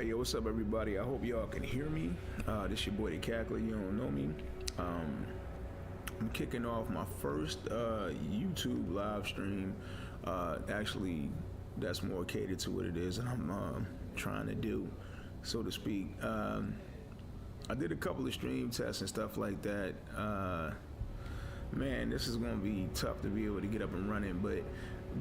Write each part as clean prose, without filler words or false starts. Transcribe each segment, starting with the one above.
Hey, yo, what's up, everybody? I hope y'all can hear me. This your boy, the Cackler. You don't know me. I'm kicking off my first YouTube live stream. Actually, that's more catered to what it is, and I'm trying to do, so to speak. I did a couple of stream tests and stuff like that. Man, this is gonna be tough to be able to get up and running, but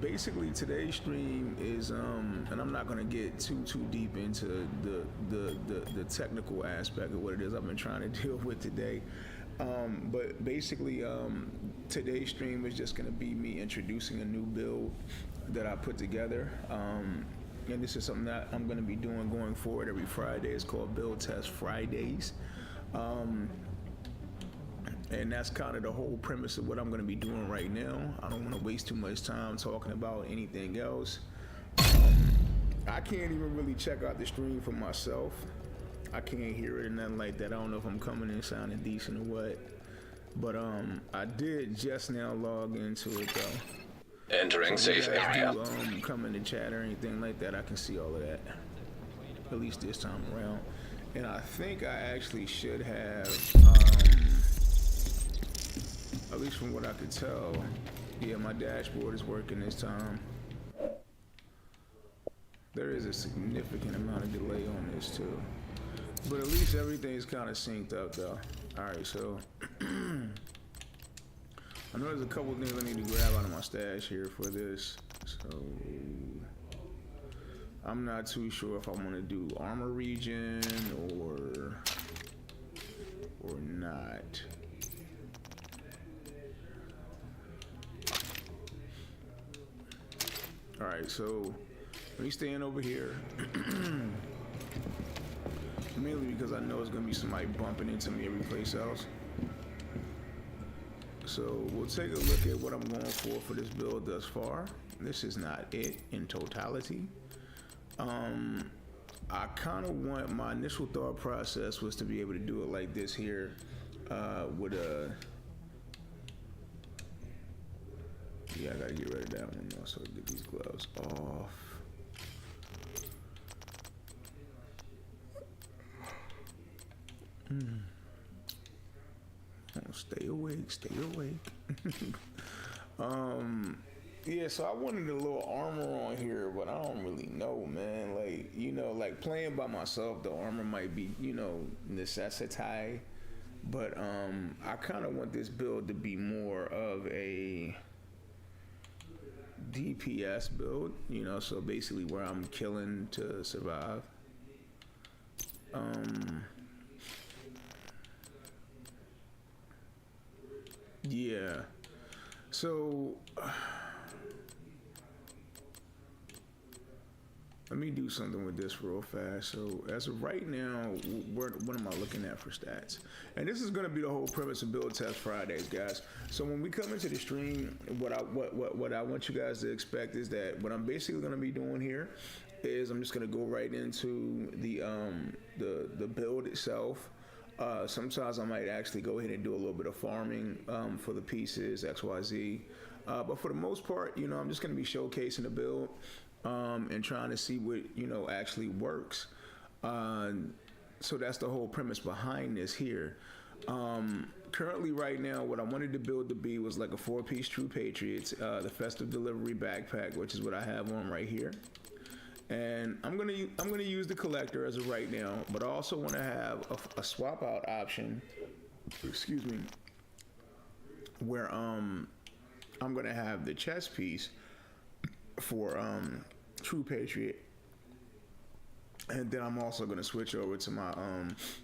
basically today's stream is and I'm not gonna get too deep into the technical aspect of what it is I've been trying to deal with today. But basically today's stream is just gonna be me introducing a new build that I put together. And this is something that I'm gonna be doing going forward every Friday. It's called Build Test Fridays. And that's kind of the whole premise of what I'm going to be doing right now. I don't want to waste too much time talking about anything else. I can't even really check out the stream for myself. I can't hear it or nothing like that. I don't know if I'm coming in sounding decent or what. But I did just now log into it though. Entering So safe if you guys area. do come in the chat or anything like that, I can see all of that. At least this time around. And I think I actually should have at least from what I could tell, yeah, my dashboard is working this time. There is a significant amount of delay on this too. But at least everything's kind of synced up though. Alright, so I know there's a couple things I need to grab out of my stash here for this. So I'm not too sure if I want to do armor region or not. Alright, so let me stand over here. Mainly because I know it's gonna be somebody bumping into me every place else. So we'll take a look at what I'm going for this build thus far. This is not it in totality. I kind of want, my initial thought process was to be able to do it like this here with a, yeah, I gotta get rid of that one though, so get these gloves off. Oh, stay awake, stay awake. Yeah, so I wanted a little armor on here, but I don't really know, man. Like, you know, like playing by myself, the armor might be, you know, necessity. But I kind of want this build to be more of a DPS build, you know, so basically where I'm killing to survive. Yeah, so let me do something with this real fast. So as of right now, what am I looking at for stats? And this is going to be the whole premise of Build Test Fridays, guys. So when we come into the stream, what I want you guys to expect is that what I'm basically going to be doing here is I'm just going to go right into the build itself. Sometimes I might actually go ahead and do a little bit of farming for the pieces XYZ. But for the most part, you know, I'm just going to be showcasing the build. And trying to see what, you know, actually works. So that's the whole premise behind this here. Currently right now, what I wanted to build to be was like a 4-piece True Patriots, the Festive delivery backpack, which is what I have on right here. And I'm gonna use the collector as of right now, but I also want to have a swap out option. Excuse me. Where I'm gonna have the chest piece for True Patriot, and then I'm also gonna switch over to my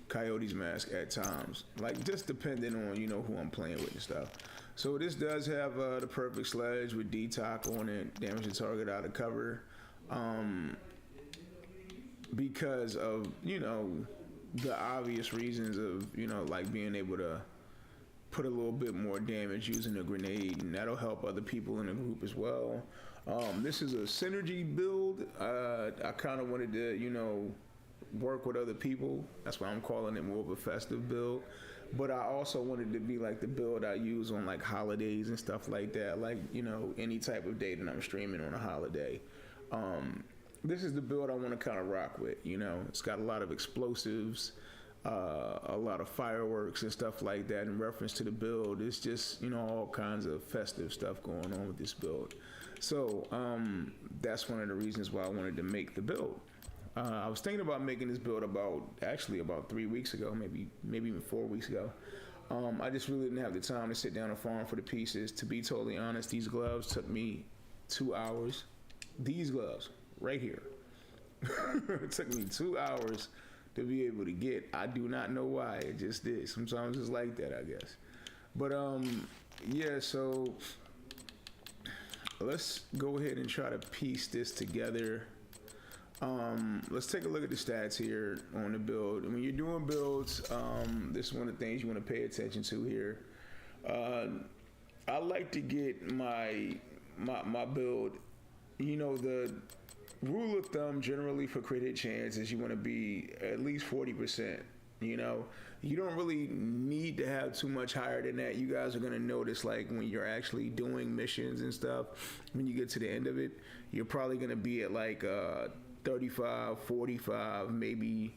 Coyotes mask at times, like just depending on, you know, who I'm playing with and stuff. So this does have the perfect sledge with detox on it, damage the target out of cover, because of, you know, the obvious reasons of, you know, like being able to put a little bit more damage using a grenade, and that'll help other people in the group as well. This is a synergy build. I kind of wanted to, you know, work with other people. That's why I'm calling it more of a festive build. But I also wanted to be like the build I use on like holidays and stuff like that. Like, you know, any type of day that I'm streaming on a holiday. this is the build I want to kind of rock with. You know, it's got a lot of explosives, a lot of fireworks and stuff like that. In reference to the build, it's just, you know, all kinds of festive stuff going on with this build. So that's one of the reasons why I wanted to make the build. I was thinking about making this build about 3 weeks ago, maybe even 4 weeks ago. I just really didn't have the time to sit down and farm for the pieces. To be totally honest, these gloves took me 2 hours. These gloves right here. It took me 2 hours to be able to get. I do not know why. It just did. Sometimes it's like that, I guess. But yeah, so let's go ahead and try to piece this together. Let's take a look at the stats here on the build. And when you're doing builds, this is one of the things you want to pay attention to here. I like to get my build, you know, the rule of thumb generally for crit hit chance is you want to be at least 40%. You know, you don't really need to have too much higher than that. You guys are going to notice, like, when you're actually doing missions and stuff, when you get to the end of it, you're probably going to be at like 35, 45, maybe,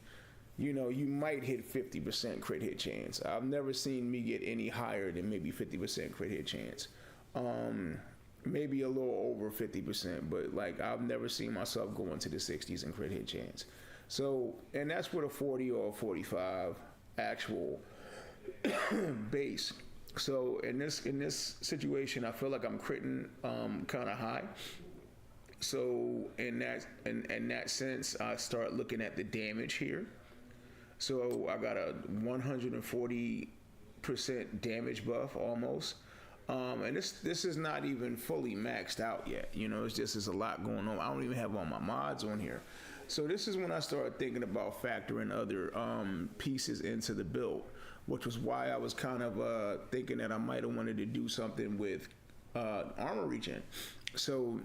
you know, you might hit 50% crit hit chance. I've never seen me get any higher than maybe 50% crit hit chance. Maybe a little over 50%, but like I've never seen myself go into the 60s in crit hit chance. So, and that's with a 40 or a 45 actual base. So in this situation, I feel like I'm critting kind of high. So in that sense, I start looking at the damage here. So I got a 140% damage buff almost. And this is not even fully maxed out yet. You know, it's just, there's a lot going on. I don't even have all my mods on here. So this is when I started thinking about factoring other pieces into the build, which was why I was kind of thinking that I might have wanted to do something with armor regen. So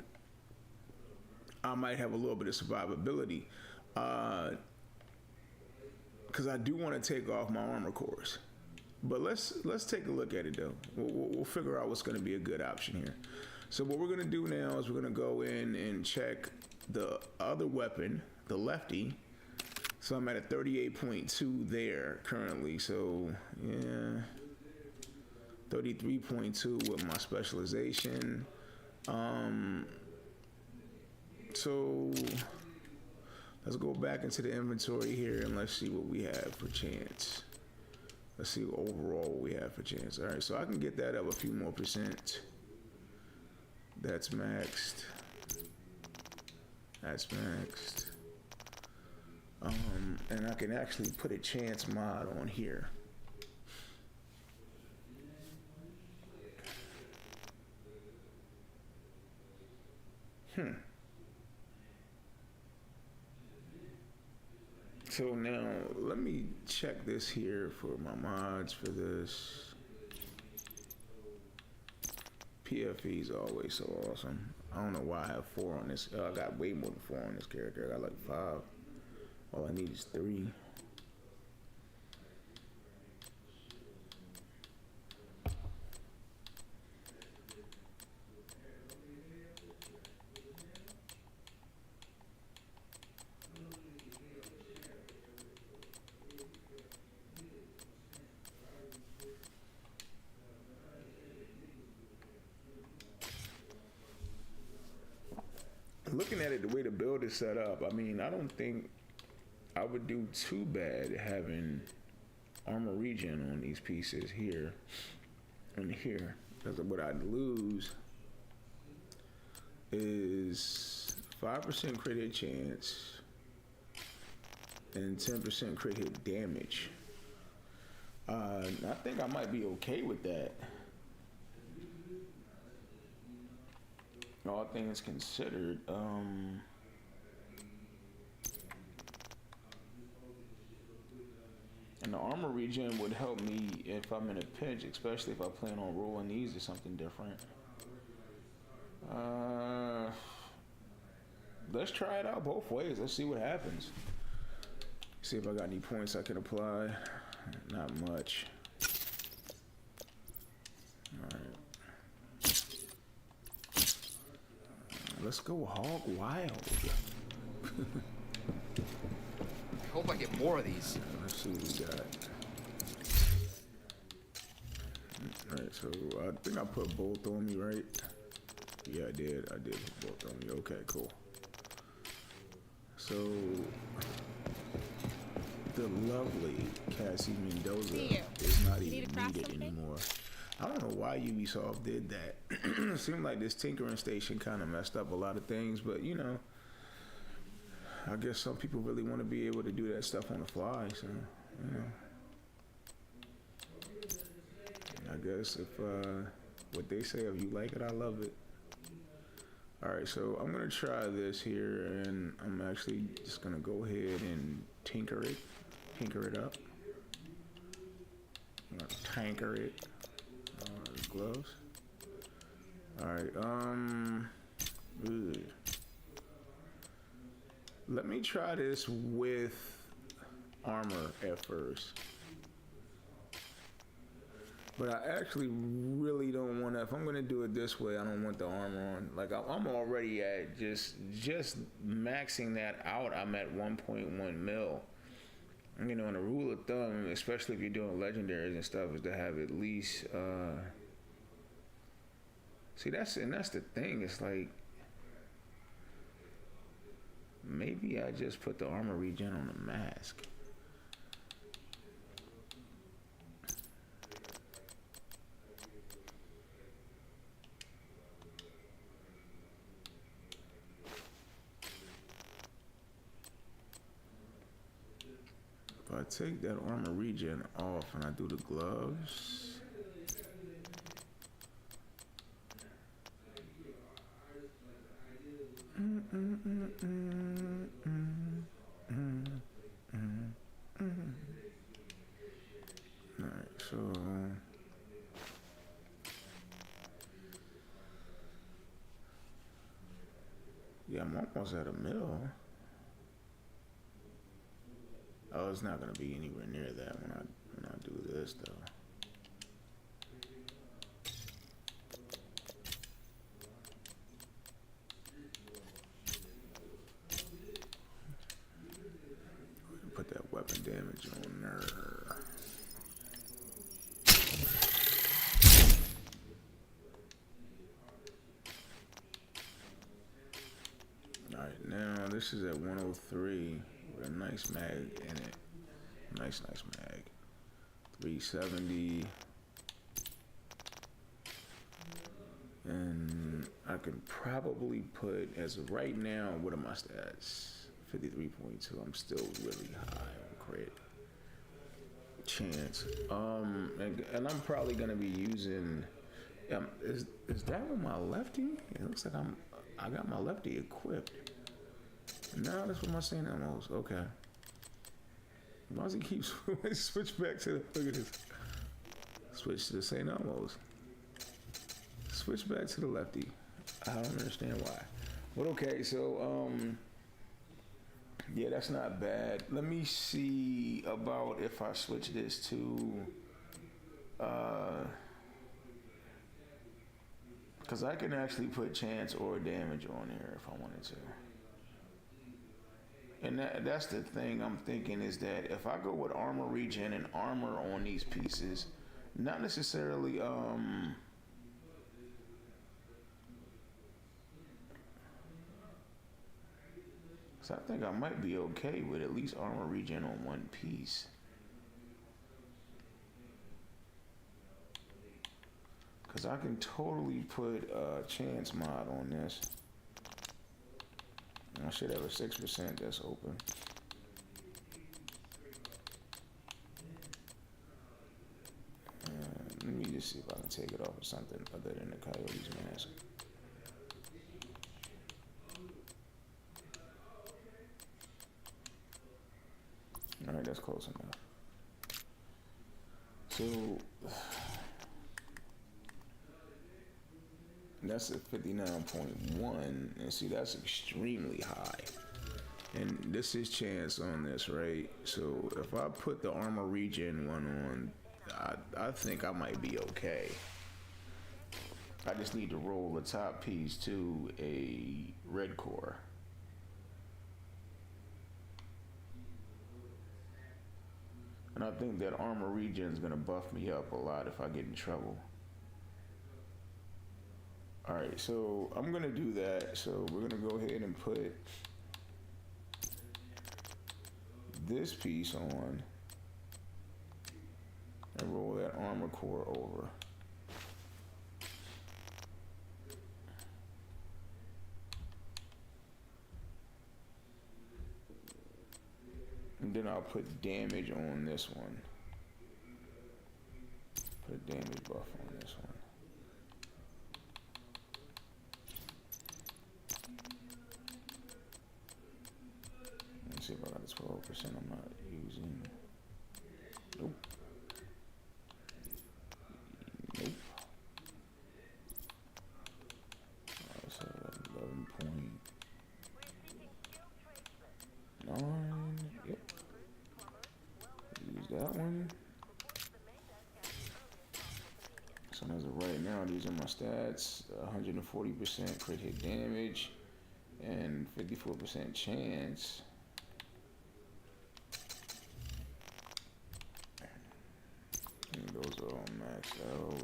I might have a little bit of survivability, because I do want to take off my armor cores. But let's take a look at it though. We'll figure out what's going to be a good option here. So what we're going to do now is we're going to go in and check the other weapon, the lefty. So I'm at a 38.2 there currently. So yeah, 33.2 with my specialization. So let's go back into the inventory here and let's see what we have for chance. Let's see overall what we have for chance. All right, so I can get that up a few more percent. That's maxed. That's maxed. And I can actually put a chance mod on here. So now let me check this here for my mods for this. PFE is always so awesome. I don't know why I have 4 on this. I got way more than 4 on this character. I got like 5. All I need is 3. Looking at it, the way the build is set up, I mean, I don't think I would do too bad having armor regen on these pieces here and here. Because what I'd lose is 5% crit hit chance and 10% crit hit damage. I think I might be okay with that. All things considered, and the armor regen would help me if I'm in a pinch, especially if I plan on rolling these or something different. Let's try it out both ways. Let's see what happens. See if I got any points I can apply. Not much. All right. Let's go hog wild. I hope I get more of these. Let's see what we got. Alright, so I think I put both on me, right? Yeah, I did put both on me. Okay, cool. So the lovely Cassie Mendoza is not even needed anymore. I don't know why Ubisoft did that. It seemed like this tinkering station kind of messed up a lot of things, but you know, I guess some people really want to be able to do that stuff on the fly, so you know. I guess if what they say, if you like it, I love it. All right, so I'm gonna try this here, and I'm actually just gonna go ahead and tinker it up. I'm gonna tanker it. Gloves. All right. Ugh. Let me try this with armor at first. But I actually really don't want to. If I'm gonna do it this way, I don't want the armor on. Like I'm already at just maxing that out. I'm at 1.1 mil. You know, and a rule of thumb, especially if you're doing legendaries and stuff, is to have at least. See, that's the thing. It's like maybe I just put the armor regen on the mask. If I take that armor regen off and I do the gloves. Alright, so yeah, I'm almost at a mil. Oh, it's not gonna be anywhere near that when I do this though. Put that weapon damage on there. Alright, now this is at 103 with a nice mag in it. Nice mag. 370. And I can probably put, as of right now, what are my stats? 53.2. I'm still really high on crit chance. And I'm probably gonna be using. Is that with my lefty? It looks like I got my lefty equipped. No, that's what my St. Elmo's. Okay. Why does he keep switch back to the? Look at this. Switch to the St. Elmo's. Switch back to the lefty. I don't understand why. But okay, so yeah, that's not bad. Let me see about if I switch this to because I can actually put chance or damage on here if I wanted to. And that's the thing I'm thinking is that if I go with armor regen and armor on these pieces, not necessarily so I think I might be okay with at least armor regen on one piece. Cause I can totally put chance mod on this. I should have a 6% that's open. Let me just see if I can take it off of something other than the Coyote's mask. Alright, that's close enough. So that's a 59.1, and see that's extremely high. And this is chance on this, right? So if I put the armor regen one on, I think I might be okay. I just need to roll the top piece to a red core. And I think that armor regen is gonna buff me up a lot if I get in trouble. All right, so I'm gonna do that. So we're gonna go ahead and put this piece on and roll that armor core over. And then I'll put damage on this one. Put a damage buff on this one. Let's see if I got a 12% I'm not using. Nope. Nope. So 11.9. Yep. Use that one. So as of right now, these are my stats: 140% crit hit damage and 54% chance. And those are all maxed out.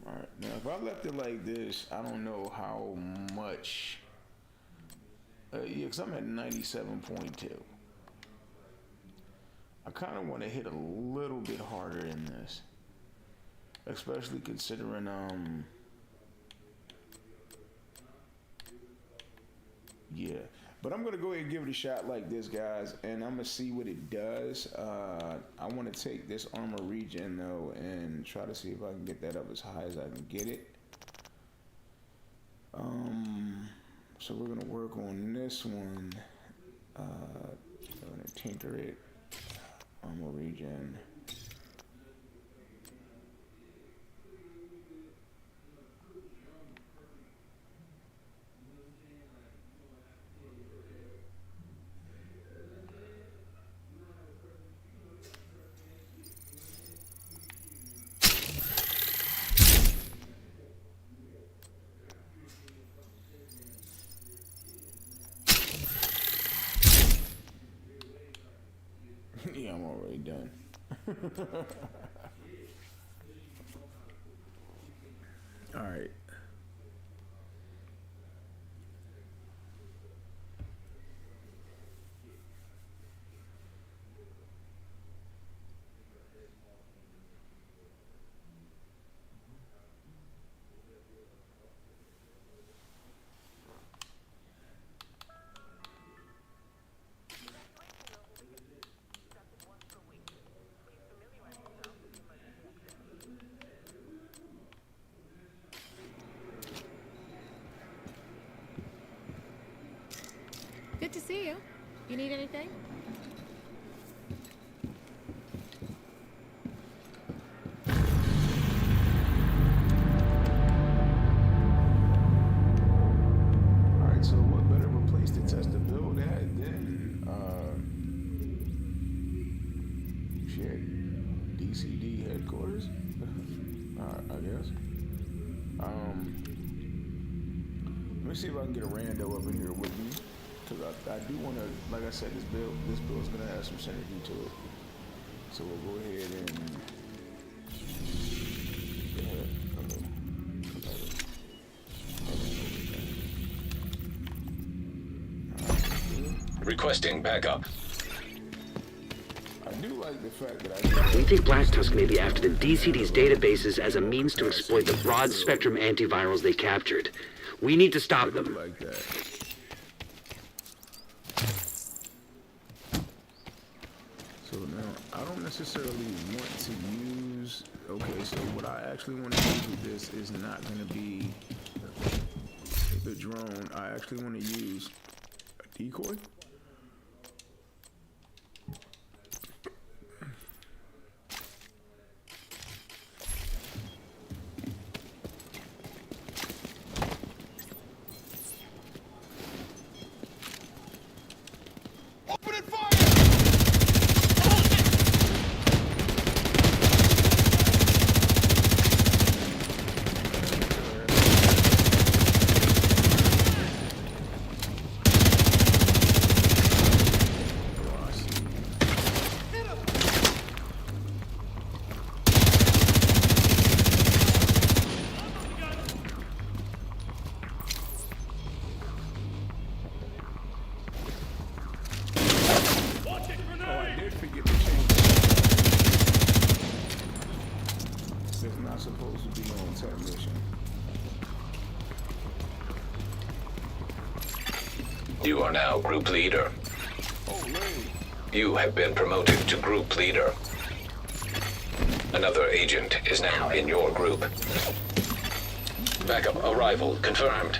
Alright, now if I left it like this, I don't know how much. Yeah, because I'm at 97.2. I kind of want to hit a little bit harder in this, especially considering yeah, but I'm gonna go ahead and give it a shot like this, guys, and I'm gonna see what it does. I want to take this armor regen though and try to see if I can get that up as high as I can get it. So we're gonna work on this one. I'm gonna tinker it. Armor regen. Yeah, I'm already done. All right. Good to see you. You need anything? Alright, so what better of a place to test the build at than shit, DCD headquarters? I guess. Let me see if I can get a rando up in here with me. Because I do want to, like I said, this build is going to have some synergy to it. So we'll go ahead and go ahead. Requesting backup. I do like the fact that We think Black Tusk may be after the DCD's databases as a means to exploit the broad-spectrum antivirals they captured. We need to stop them. like that. So now, I don't necessarily want to use, okay, so what I actually want to use with this is not going to be the drone. I actually want to use a decoy. You are now group leader. You have been promoted to group leader. Another agent is now in your group. Backup arrival confirmed.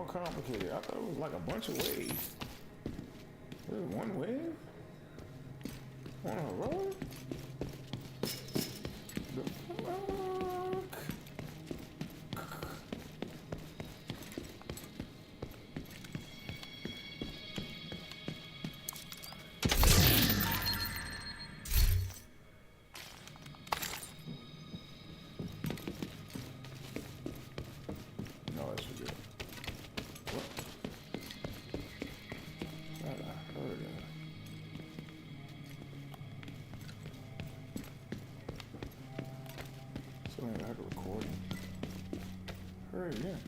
Complicated. I thought it was like a bunch of waves. There's one wave on a road. The fuck? No, that's for good. Something I had to record. Hurry again.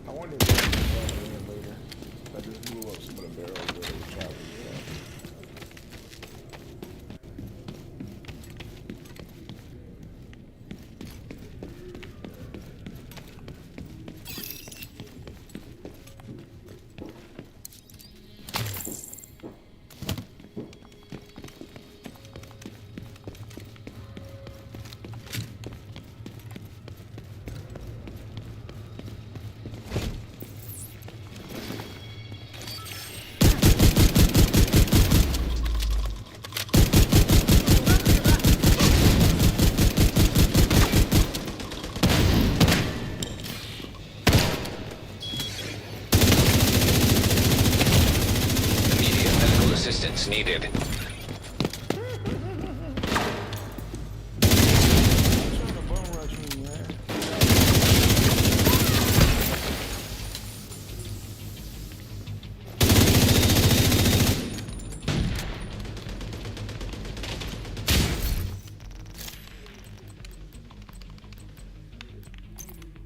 I wonder if there's a later. I just blew up some of the barrels where they were traveling. Immediate medical assistance needed.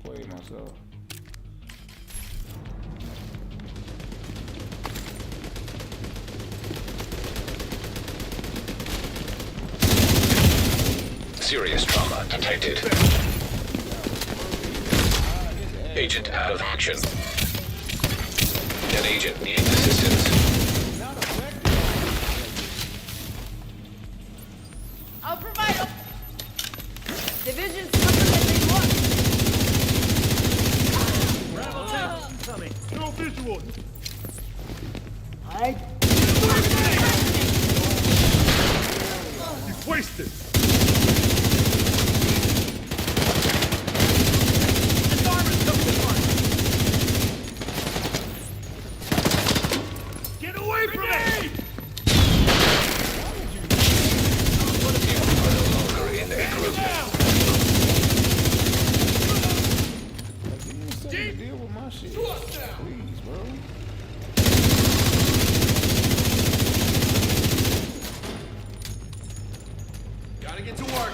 Play myself. Serious trauma detected. Agent out of action. An agent needs assistance. I'll provide them. Division's coming as they want. Rebel town coming. No visual. I You've wasted. Get away from me! You are no longer in a group. Deal with my shit. Please, bro. Gotta get to work.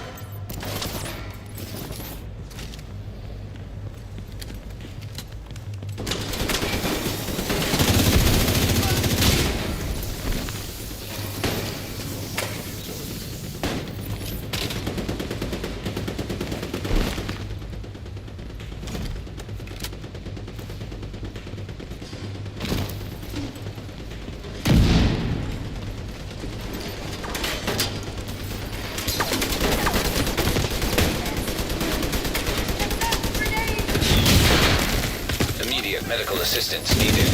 Medical assistance needed.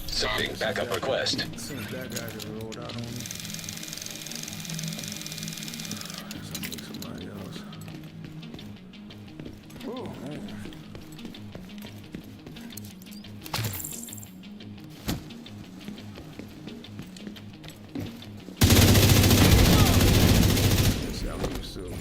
Sending backup request. Since that guy just rolled out on me. Somebody else. Oh, man. Let's see how we still.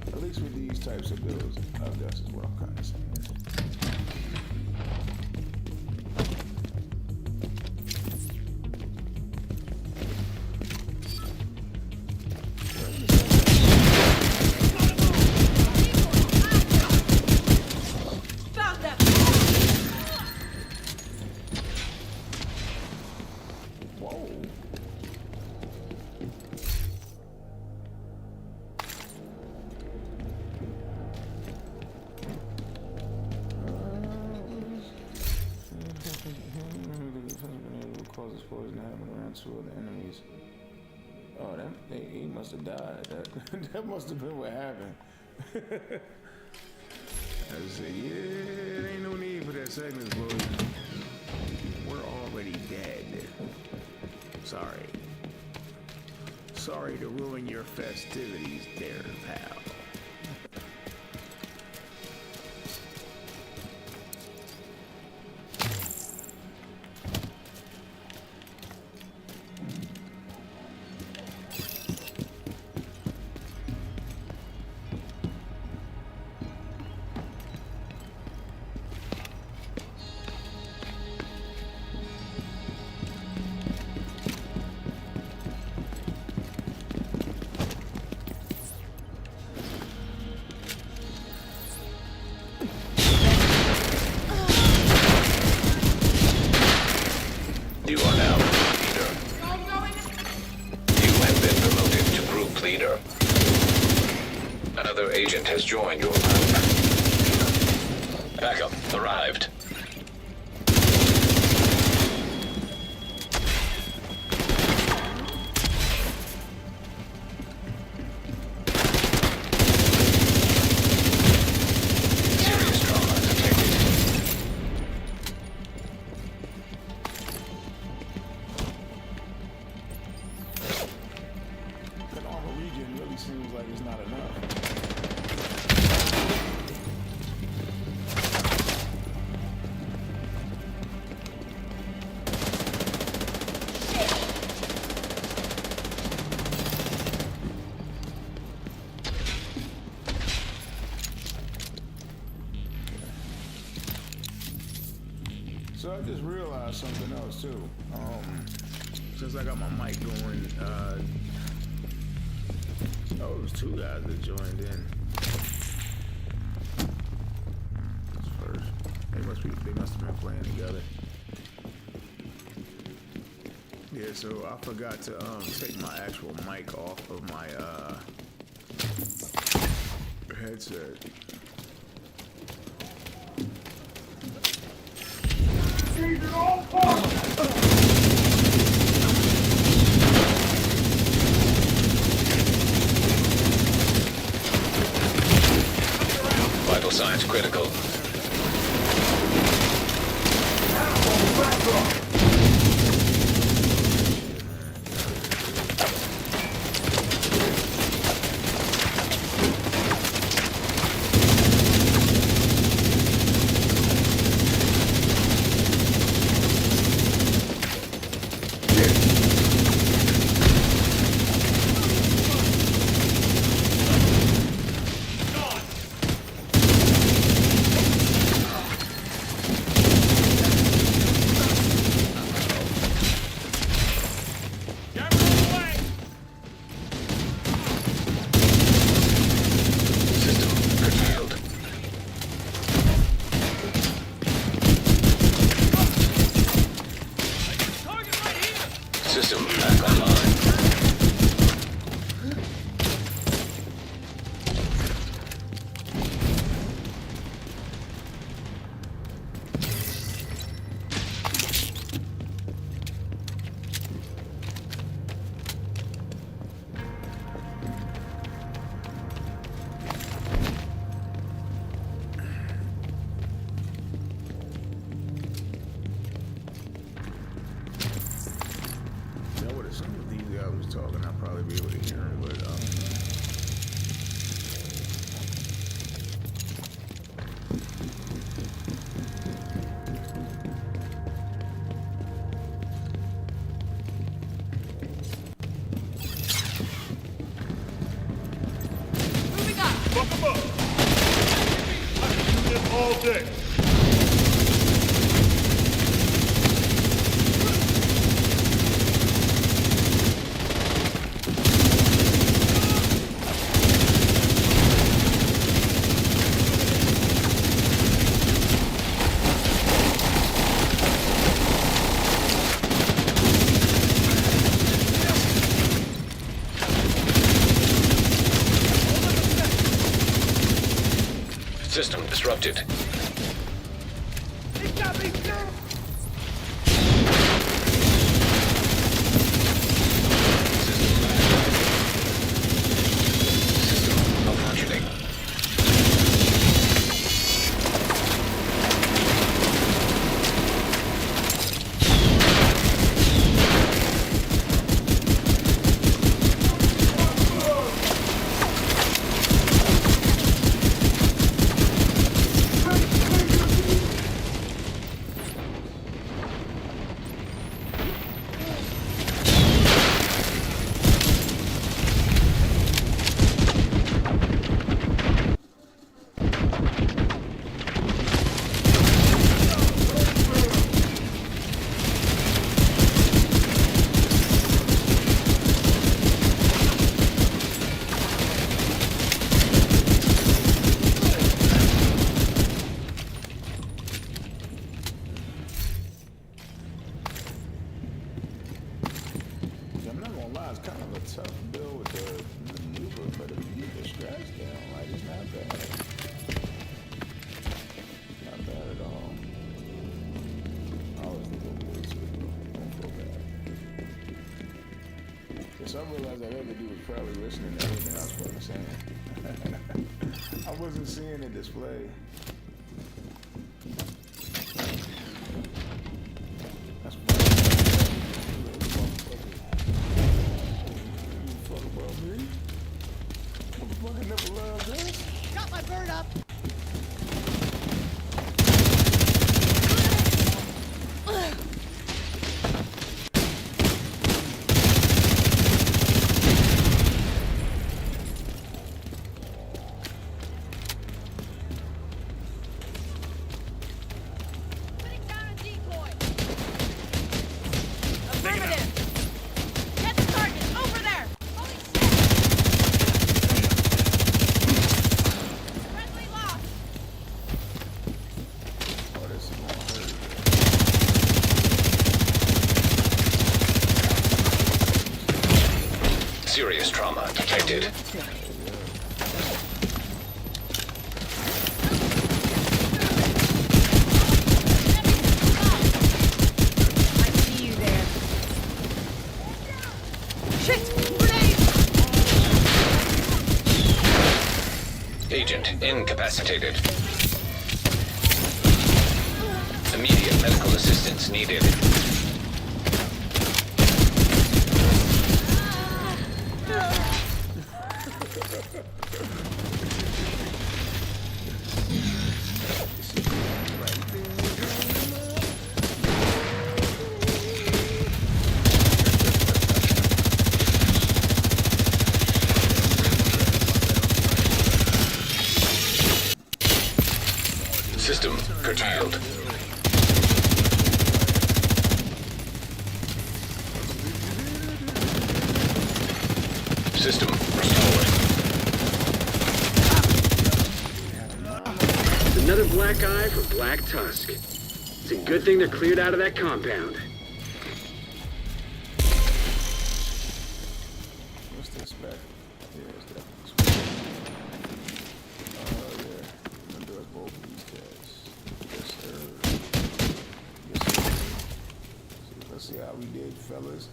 At least with these types of builds, I guess is what I'm kind of saying. Found them! Whoa. Causes poison happening around two of the enemies. Oh, he must have died. That must have been what happened. I said, yeah, there ain't no need for that second explosion. We're already dead. Sorry. Sorry to ruin your festivities there, pal. You are now leader. You have been promoted to group leader. Another agent has joined your group. Backup arrived. Serious trauma detected. That armor regen really seems like it's not enough. So I just realized something else too. Since I got my mic going, oh, it was two guys that joined in. That's first. They must have been playing together. Yeah, so I forgot to take my actual mic off of my headset. Science critical. System back online. Some of these guys was talking, I'll probably be able to hear them, but Moving up. Fuck them up. I can do this all day. System disrupted. He got me down. System malfunctioning. I'm not gonna lie, it's kind of a tough build with the maneuver, but if you get the strats down, like, it's not bad. Not bad at all. I always think it'll be too. Don't feel bad. Because I realized that other dude was probably listening to everything I was fucking saying. I wasn't seeing the display. That's funny. Motherfucker never loved us. Got my bird up. Putting down a decoy. Affirmative. Get the target over there. Holy shit. Friendly lost. Oh, this is gonna hurt. Serious trauma detected. I see you there. Shit! Grenade! Agent incapacitated. Immediate medical assistance needed. System curtailed. System restored. It's another black eye for Black Tusk. It's a good thing they're cleared out of that compound. What's this back? Yeah, it's definitely yeah. I'm gonna do both of these tests. Yes, sir. Yes, sir. So let's see how we did, fellas.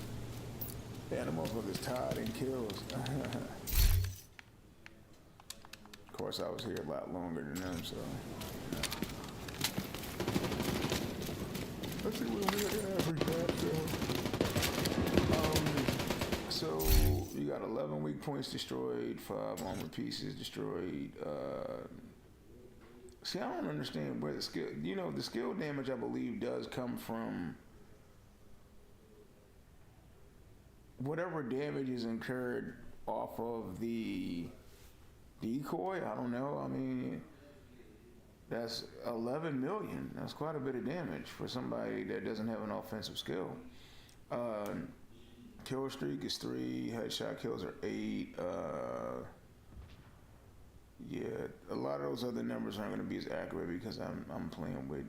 Damn, the motherfucker's tired and kills. Of course, I was here a lot longer than them, so. Let's see what we average. So you got 11 weak points destroyed, 5 armor pieces destroyed. See, I don't understand where the skill. You know, the skill damage I believe does come from whatever damage is incurred off of the decoy. I don't know. I mean, that's 11 million. That's quite a bit of damage for somebody that doesn't have an offensive skill. Kill streak is 3. Headshot kills are 8. Yeah, a lot of those other numbers aren't going to be as accurate because I'm playing with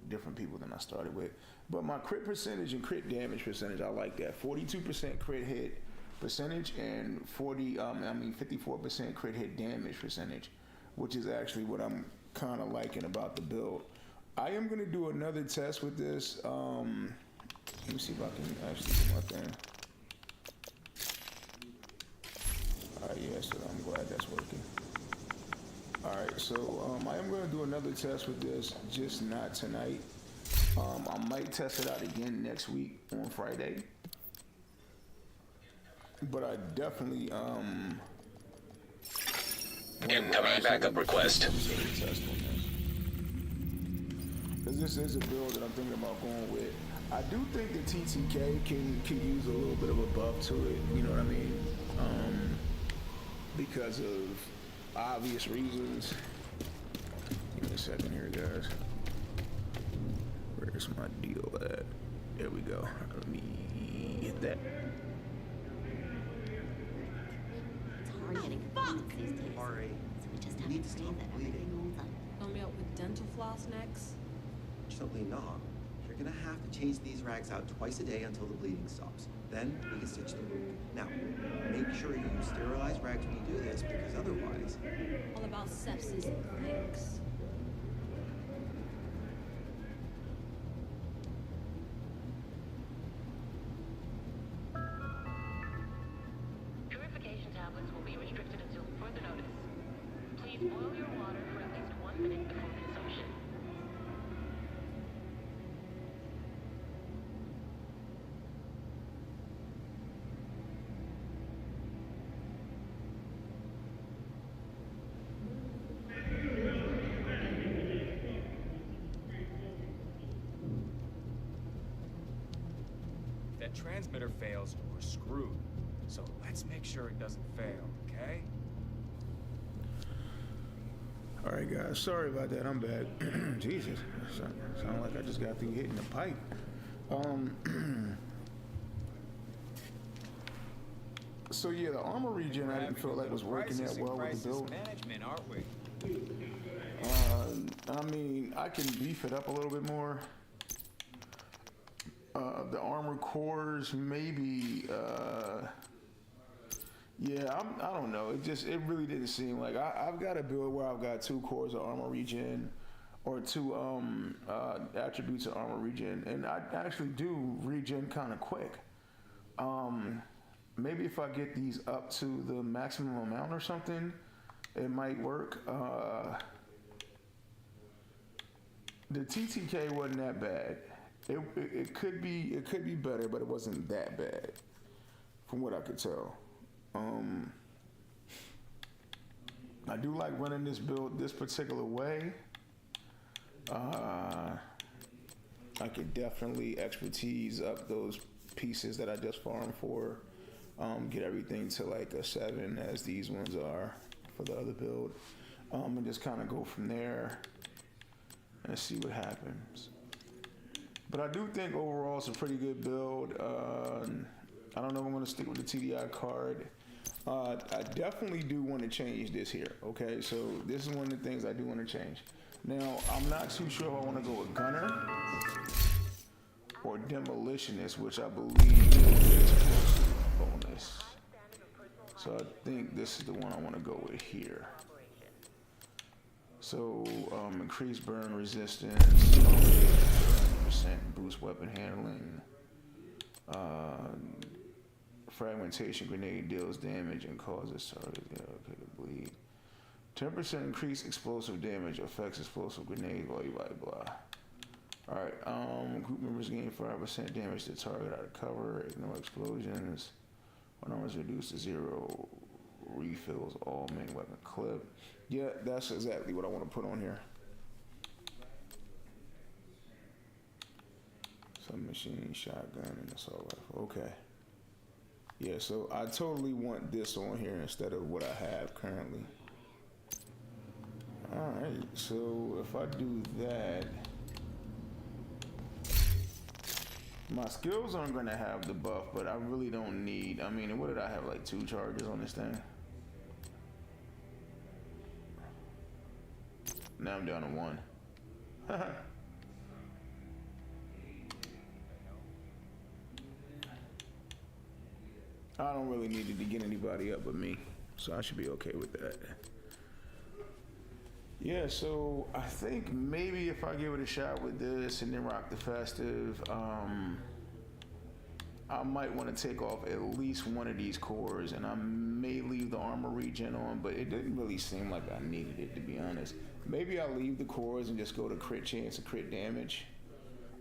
different people than I started with. But my crit percentage and crit damage percentage, I like that. 42% crit hit percentage and 54% crit hit damage percentage, which is actually what I'm kind of liking about the build. I am going to do another test with this. Let me see if I can actually do my thing. Alright, yeah, so I'm glad that's working. Alright, so I am going to do another test with this, just not tonight. I might test it out again next week on Friday. But I definitely Incoming backup request. Because this is a build that I'm thinking about going with. I do think the TTK can use a little bit of a buff to it, you know what I mean? Because of obvious reasons. Give me a second here, guys. Where's my deal at? There we go. Let me hit that. It's hard getting appointments these days. Alright. So we just have Need to to pay stop them bleeding. everything all the time. Gonna be out with dental floss next? Fortunately not. You're gonna have to change these rags out twice a day until the bleeding stops. Then we can stitch the wound. Now, make sure you use sterilized rags when you do this, because otherwise... All about sepsis and cranks. Purification tablets will be restricted until further notice. Please boil your water for at least 1 minute before consumption. If that transmitter fails, we're screwed. So let's make sure it doesn't fail, okay? All right, guys. Sorry about that. I'm back. Jesus, sound like I just got through hitting the pipe. So yeah, the armor regen I didn't feel like was working that well with the build. Management, aren't we? I mean, I can beef it up a little bit more. The armor cores, maybe. Yeah, I don't know. It really didn't seem like I've got a build where I've got 2 cores of armor regen, or 2 attributes of armor regen, and I actually do regen kind of quick. Maybe if I get these up to the maximum amount or something, it might work. The TTK wasn't that bad. It could be better, but it wasn't that bad, from what I could tell. I do like running this build this particular way. I could definitely expertise up those pieces that I just farmed for. Get everything to like a 7 as these ones are for the other build. And just kind of go from there and see what happens. But I do think overall it's a pretty good build. I don't know if I'm going to stick with the TDI card. I definitely do want to change this here. Okay, so this is one of the things I do want to change. Now, I'm not too sure if I want to go with Gunner or Demolitionist, which I believe is bonus. So I think this is the one I want to go with here. So increased burn resistance, 100% boost weapon handling, fragmentation grenade deals damage and causes target to bleed. 10% increased explosive damage affects explosive grenade, blah blah blah. Alright, group members gain 5% damage to target out of cover, ignore explosions. When armor is reduced to 0, refills all main weapon clip. Yeah, that's exactly what I want to put on here. Submachine, shotgun, and assault rifle. Okay. Yeah, so I totally want this on here instead of what I have currently. Alright, so if I do that, my skills aren't going to have the buff, but I really don't need, I mean, what did I have, like 2 charges on this thing? Now I'm down to 1. I don't really need to get anybody up but me, so I should be okay with that. Yeah, so I think maybe if I give it a shot with this and then rock the Festive, I might want to take off at least one of these cores, and I may leave the armor regen on, but it didn't really seem like I needed it, to be honest. Maybe I'll leave the cores and just go to crit chance and crit damage.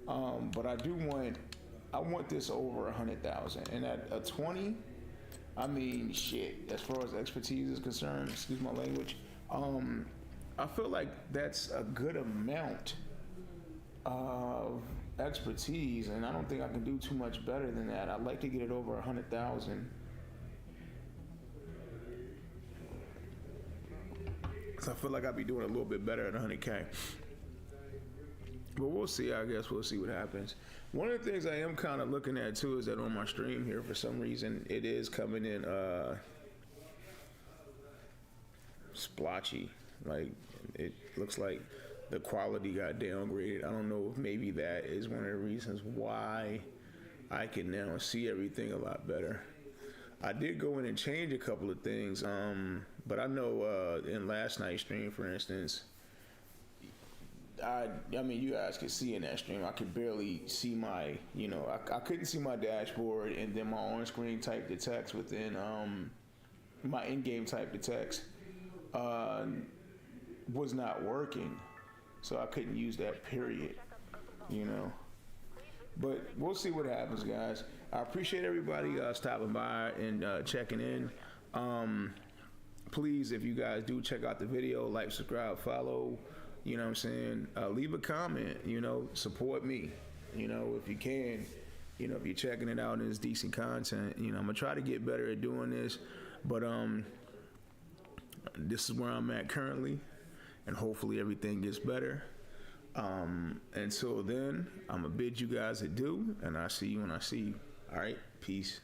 But I want this over 100,000, and at a 20, I mean, shit, as far as expertise is concerned, excuse my language, I feel like that's a good amount of expertise, and I don't think I can do too much better than that. I'd like to get it over 100,000. So I feel like I'd be doing a little bit better at 100K. But we'll see, I guess we'll see what happens. One of the things I am kind of looking at too is that on my stream here, for some reason, it is coming in splotchy. Like, it looks like the quality got downgraded. I don't know if maybe that is one of the reasons why I can now see everything a lot better. I did go in and change a couple of things, but I know in last night's stream, for instance, I mean, you guys could see in that stream, I could barely see my, you know, I couldn't see my dashboard, and then my on-screen type the text within my in-game type the text was not working, so I couldn't use that period, you know. But we'll see what happens, guys. I appreciate everybody stopping by and checking in. Please, if you guys do check out the video, like, subscribe, follow, you know what I'm saying, leave a comment, you know, support me, you know, if you can, you know, if you're checking it out and it's decent content, you know, I'm gonna try to get better at doing this, but this is where I'm at currently, and hopefully everything gets better. Until then, I'm gonna bid you guys adieu, and I'll see you when I see you. All right, peace.